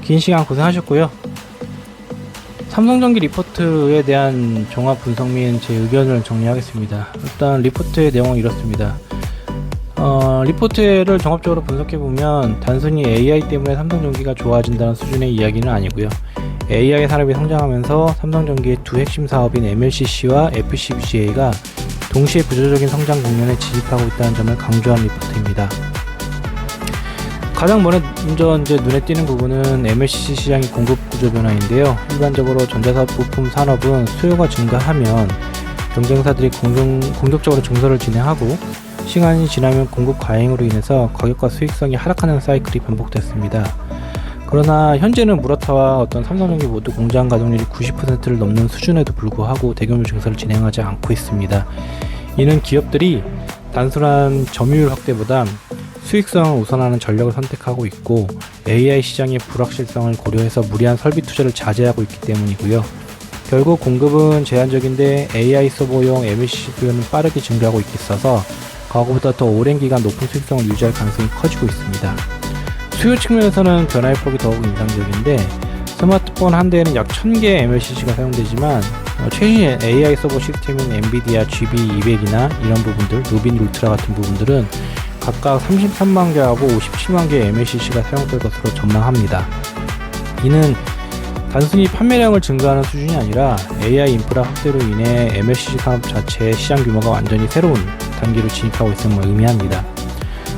A: 긴 시간 고생하셨고요. 삼성전기 리포트에 대한 종합 분석 및 제 의견을 정리하겠습니다. 일단 리포트의 내용은 이렇습니다. 리포트를 종합적으로 분석해보면 단순히 AI 때문에 삼성전기가 좋아진다는 수준의 이야기는 아니고요. AI 산업이 성장하면서 삼성전기의 두 핵심 사업인 MLCC와 FCBGA가 동시에 부조적인 성장 국면에 진입하고 있다는 점을 강조한 리포트입니다. 가장 먼저 눈에 띄는 부분은 MLCC 시장의 공급 구조 변화인데요. 일반적으로 전자사업 부품 산업은 수요가 증가하면 경쟁사들이 공격적으로 증설을 진행하고 시간이 지나면 공급 과잉으로 인해서 가격과 수익성이 하락하는 사이클이 반복됐습니다. 그러나 현재는 무라타와 어떤 삼성전기 모두 공장 가동률이 90%를 넘는 수준에도 불구하고 대규모 증설을 진행하지 않고 있습니다. 이는 기업들이 단순한 점유율 확대보다 수익성을 우선하는 전략을 선택하고 있고 AI 시장의 불확실성을 고려해서 무리한 설비 투자를 자제하고 있기 때문이고요. 결국 공급은 제한적인데 AI 서버용 MLCC 수요는 빠르게 증가하고 있어서 과거보다 더 오랜 기간 높은 수익성을 유지할 가능성이 커지고 있습니다. 수요 측면에서는 변화의 폭이 더욱 인상적인데 스마트폰 한 대에는 약 1000개의 MLCC가 사용되지만 최신 AI 서버 시스템인 엔비디아 GB200이나 이런 부분들, 루빈 울트라 같은 부분들은 각각 33만 개하고 57만 개의 MLCC가 사용될 것으로 전망합니다. 이는 단순히 판매량을 증가하는 수준이 아니라 AI 인프라 확대로 인해 MLCC 산업 자체의 시장 규모가 완전히 새로운 단계로 진입하고 있음을 의미합니다.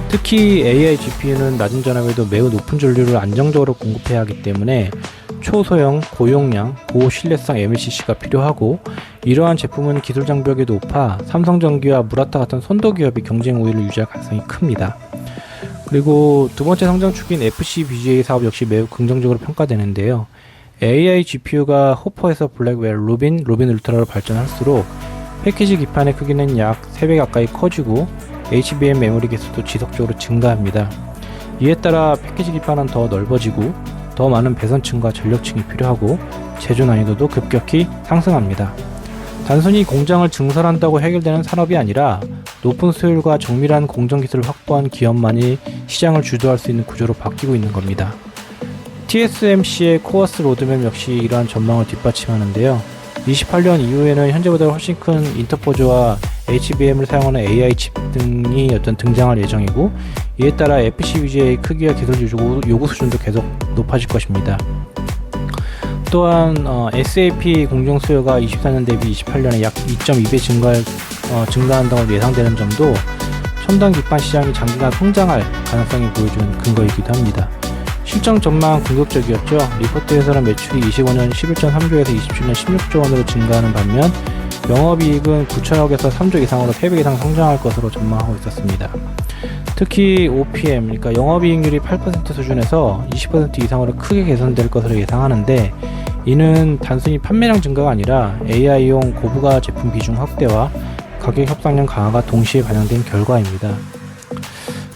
A: 특히 AI GPU는 낮은 전압에도 매우 높은 전류를 안정적으로 공급해야 하기 때문에 초소형, 고용량, 고신뢰성 MLCC가 필요하고 이러한 제품은 기술 장벽이 높아 삼성전기와 무라타 같은 선도 기업이 경쟁 우위를 유지할 가능성이 큽니다. 그리고 두 번째 성장축인 FCBGA 사업 역시 매우 긍정적으로 평가되는데요. AI GPU가 호퍼에서 블랙웰, 루빈 울트라로 발전할수록 패키지 기판의 크기는 약 3배 가까이 커지고 HBM 메모리 개수도 지속적으로 증가합니다. 이에 따라 패키지 기판은 더 넓어지고 더 많은 배선층과 전력층이 필요하고 제조 난이도도 급격히 상승합니다. 단순히 공장을 증설한다고 해결되는 산업이 아니라 높은 수율과 정밀한 공정 기술을 확보한 기업만이 시장을 주도할 수 있는 구조로 바뀌고 있는 겁니다. TSMC의 코어스 로드맵 역시 이러한 전망을 뒷받침하는데요. 28년 이후에는 현재보다 훨씬 큰 인터포즈와 HBM을 사용하는 AI 칩 등이 등장할 예정이고 이에 따라 FCBGA 크기와 기술 요구 수준도 계속 높아질 것입니다. 또한 SAP 공정 수요가 24년 대비 28년에 약 2.2배 증가한다고 예상되는 점도 첨단 기판 시장이 장기간 성장할 가능성이 보여주는 근거이기도 합니다. 실적 전망 궁극적이었죠. 리포트에서는 매출이 25년 11.3조에서 27년 16조 원으로 증가하는 반면 영업이익은 9천억에서 3조 이상으로 3배 이상 성장할 것으로 전망하고 있었습니다. 특히 OPM, 그러니까 영업이익률이 8% 수준에서 20% 이상으로 크게 개선될 것으로 예상하는데, 이는 단순히 판매량 증가가 아니라 AI용 고부가 제품 비중 확대와 가격 협상력 강화가 동시에 반영된 결과입니다.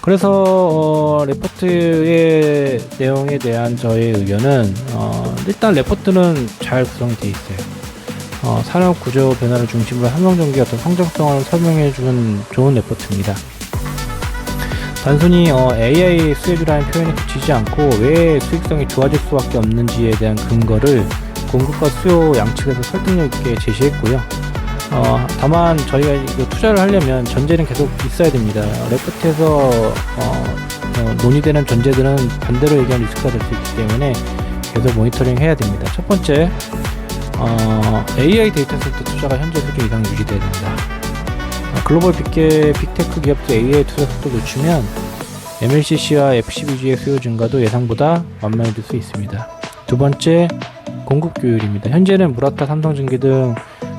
A: 그래서 레포트의 내용에 대한 저의 의견은 일단 레포트는 잘 구성이 되어 있어요. 산업 구조 변화를 중심으로 삼성전기의 어떤 성장성을 설명해주는 좋은 레포트입니다. 단순히 AI 수혜주라는 표현에 그치지 않고 왜 수익성이 좋아질 수밖에 없는지에 대한 근거를 공급과 수요 양측에서 설득력 있게 제시했고요. 다만 저희가 이거 투자를 하려면 전제는 계속 있어야 됩니다. 레포트에서 논의되는 전제들은 반대로 얘기하면 리스크가 될 수 있기 때문에 계속 모니터링 해야 됩니다. 첫 번째, AI 데이터 센터 투자가 현재 수준 이상 유지돼야 됩니다. 글로벌 빅테크 기업들 AI 투자 속도 놓치면 MLCC와 FCBG의 수요 증가도 예상보다 완만해질 수 있습니다. 두 번째, 공급 규율입니다. 현재는 무라타, 삼성전기 등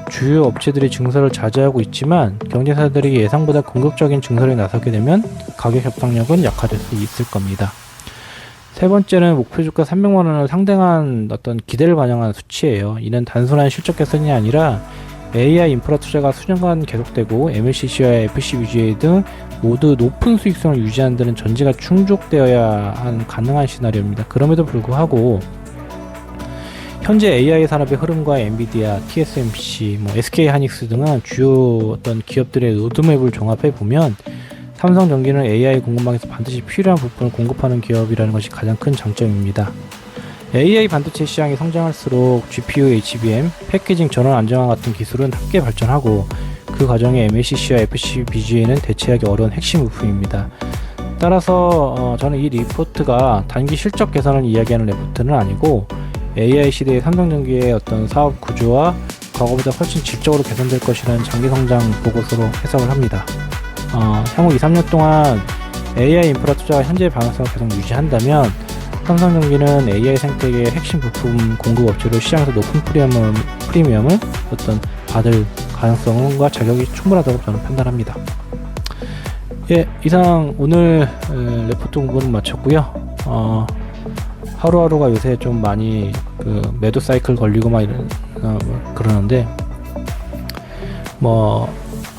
A: 주요 업체들이 증설을 자제하고 있지만 경쟁사들이 예상보다 공격적인 증설에 나서게 되면 가격 협상력은 약화될 수 있을 겁니다. 세 번째는 목표 주가 300만원을 상당한 어떤 기대를 반영한 수치예요. 이는 단순한 실적 개선이 아니라 AI 인프라 투자가 수년간 계속되고 MLCC와 FCBGA 등 모두 높은 수익성을 유지하는 데는 전제가 충족되어야 한 가능한 시나리오입니다. 그럼에도 불구하고 현재 AI 산업의 흐름과 엔비디아, TSMC, SK 하이닉스 등은 주요 어떤 기업들의 로드맵을 종합해 보면 삼성전기는 AI 공급망에서 반드시 필요한 부분을 공급하는 기업이라는 것이 가장 큰 장점입니다. AI 반도체 시장이 성장할수록 GPU, HBM, 패키징 전원 안정화 같은 기술은 함께 발전하고 그 과정에 MLCC와 FCBGA는 대체하기 어려운 핵심 부품입니다. 따라서 저는 이 리포트가 단기 실적 개선을 이야기하는 레포트는 아니고 AI 시대의 삼성전기의 어떤 사업 구조와 과거보다 훨씬 질적으로 개선될 것이라는 장기 성장 보고서로 해석을 합니다. 향후 2-3년 동안 AI 인프라 투자가 현재의 방향성을 계속 유지한다면 삼성전기는 AI 생태계의 핵심 부품 공급 업체로 시장에서 높은 프리미엄을 어떤 받을 가능성과 자격이 충분하다고 저는 판단합니다. 예, 이상 오늘 레포트 공부는 마쳤고요. 하루하루가 요새 좀 많이 매도 사이클 걸리고 막 그러는데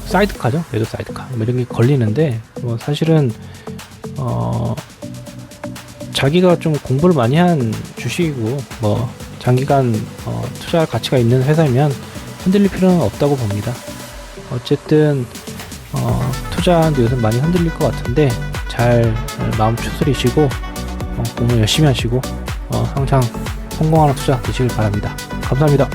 A: 사이드카죠? 매도 사이드카 이런 게 걸리는데 사실은 자기가 좀 공부를 많이 한 주식이고 장기간 투자할 가치가 있는 회사이면 흔들릴 필요는 없다고 봅니다. 어쨌든 투자하는데 요즘 많이 흔들릴 것 같은데 잘 마음 추스리시고 공부 열심히 하시고 항상 성공하는 투자 되시길 바랍니다. 감사합니다.